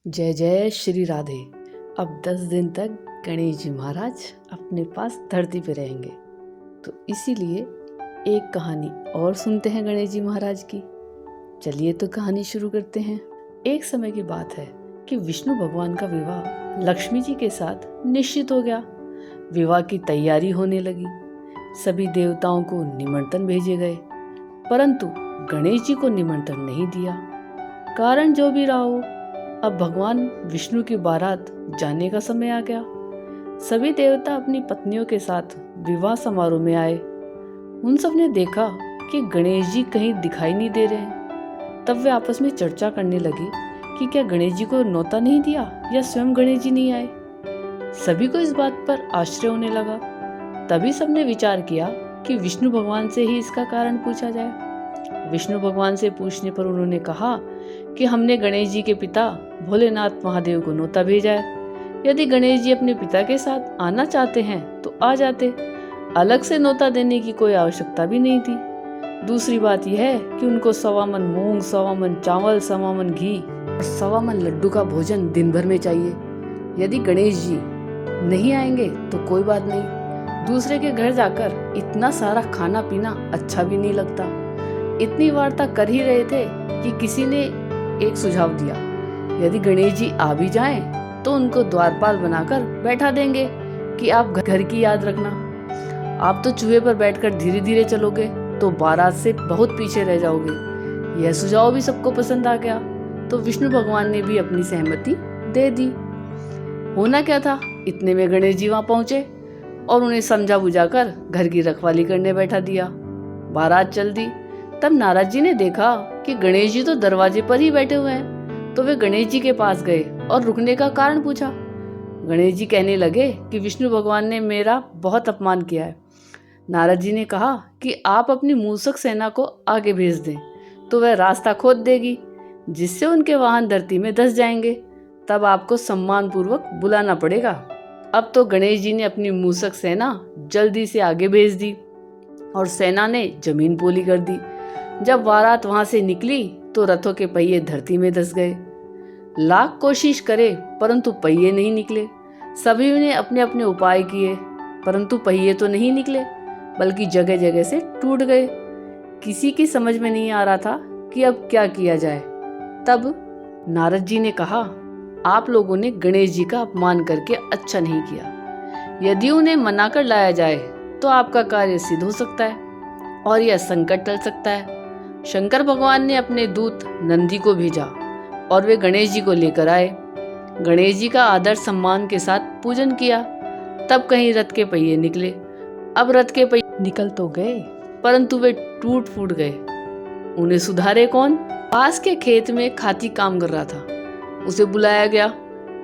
जय जय श्री राधे। अब 10 दिन तक गणेश जी महाराज अपने पास धरती पे रहेंगे, तो इसीलिए एक कहानी और सुनते हैं गणेश जी महाराज की। चलिए तो कहानी शुरू करते हैं। एक समय की बात है कि विष्णु भगवान का विवाह लक्ष्मी जी के साथ निश्चित हो गया। विवाह की तैयारी होने लगी। सभी देवताओं को निमंत्रण भेजे गए, परंतु गणेश जी को निमंत्रण नहीं दिया। कारण जो भी रहा हो, अब भगवान विष्णु की बारात जाने का समय आ गया। सभी देवता अपनी पत्नियों के साथ विवाह समारोह में आए। उन सब ने देखा कि गणेश जी कहीं दिखाई नहीं दे रहे हैं। तब वे आपस में चर्चा करने लगे कि क्या गणेश जी को न्योता नहीं दिया या स्वयं गणेश जी नहीं आए। सभी को इस बात पर आश्चर्य होने लगा। तभी सबने विचार किया कि विष्णु भगवान से ही इसका कारण पूछा जाए। विष्णु भगवान से पूछने पर उन्होंने कहा कि हमने गणेश जी के पिता भोलेनाथ महादेव को न्योता भेजा है। यदि गणेश जी अपने पिता के साथ आना चाहते हैं तो आ जाते, अलग से न्योता देने की कोई आवश्यकता भी नहीं थी। दूसरी बात यह है कि उनको 1.25 मन मूंग, 1.25 मन चावल, 1.25 मन घी और 1.25 मन लड्डू का भोजन दिन भर में चाहिए। यदि गणेश जी नहीं आएंगे तो कोई बात नहीं, दूसरे के घर जाकर इतना सारा खाना पीना अच्छा भी नहीं लगता। इतनी वार्ता कर ही रहे थे कि किसी ने एक सुझाव दिया, यदि गणेश जी आ भी जाएं तो उनको द्वारपाल बनाकर बैठा देंगे कि आप घर की याद रखना। आप तो चूहे पर बैठकर धीरे धीरे चलोगे तो बारात से बहुत पीछे रह जाओगे। यह सुझाव भी सबको पसंद आ गया, तो विष्णु भगवान ने भी अपनी सहमति दे दी। होना क्या था, इतने में गणेश जी वहां पहुंचे और उन्हें समझा बुझाकर घर की रखवाली करने बैठा दिया। बारात चल दी। तब नारद जी ने देखा कि गणेश जी तो दरवाजे पर ही बैठे हुए हैं, तो वे गणेश जी के पास गए और रुकने का कारण पूछा। गणेश जी कहने लगे कि विष्णु भगवान ने मेरा बहुत अपमान किया है। नारद जी ने कहा कि आप अपनी मूसक सेना को आगे भेज दें तो वह रास्ता खोद देगी, जिससे उनके वाहन धरती में धंस जाएंगे। तब आपको सम्मान पूर्वक बुलाना पड़ेगा। अब तो गणेश जी ने अपनी मूसक सेना जल्दी से आगे भेज दी और सेना ने जमीन पोली कर दी। जब बारात वहां से निकली तो रथों के पहिए धरती में धंस गए। लाख कोशिश करे परंतु पहिए नहीं निकले। सभी ने अपने अपने उपाय किए, परंतु पहिए तो नहीं निकले, बल्कि जगह जगह से टूट गए। किसी की समझ में नहीं आ रहा था कि अब क्या किया जाए। तब नारद जी ने कहा, आप लोगों ने गणेश जी का अपमान करके अच्छा नहीं किया। यदि उन्हें मना कर लाया जाए तो आपका कार्य सिद्ध हो सकता है और यह संकट टल सकता है। शंकर भगवान ने अपने दूत नंदी को भेजा और वे गणेश जी को लेकर आए। गणेश जी का आदर सम्मान के साथ पूजन किया। तब कहीं रथ के पहिए निकले। अब रथ के पहिए निकल तो गए, परंतु वे टूट फूट गए। उन्हें सुधारे कौन? पास के खेत में खाती काम कर रहा था, उसे बुलाया गया।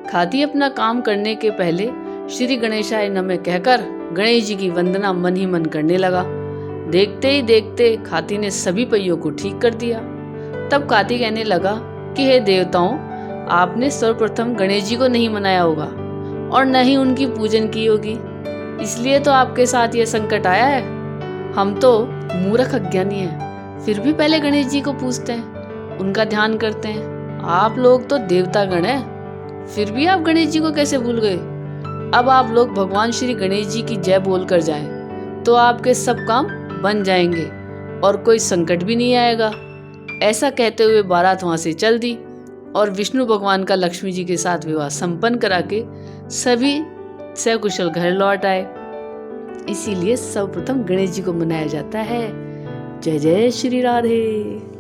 खाती अपना काम करने के पहले श्री गणेशाय नमः कहकर गणेश जी की वंदना मन ही मन करने लगा। देखते ही देखते खाती ने सभी पहियों को ठीक कर दिया। तब खाती कहने लगा कि हे देवताओं, आपने सर्वप्रथम गणेश जी को नहीं मनाया होगा और न ही उनकी पूजन की होगी, इसलिए तो आपके साथ यह संकट आया है। हम तो मूर्ख अज्ञानी हैं, फिर भी पहले गणेश जी को पूजते हैं, उनका ध्यान करते हैं। आप लोग तो देवता गण हैं, फिर भी आप गणेश जी को कैसे भूल गए? अब आप लोग भगवान श्री गणेश जी की जय बोल कर जाएं, तो आपके सब काम बन जाएंगे और कोई संकट भी नहीं आएगा। ऐसा कहते हुए बारात वहां से चल दी और विष्णु भगवान का लक्ष्मी जी के साथ विवाह संपन्न करा के सभी सकुशल घर लौट आए। इसीलिए सर्वप्रथम गणेश जी को मनाया जाता है। जय जय श्री राधे।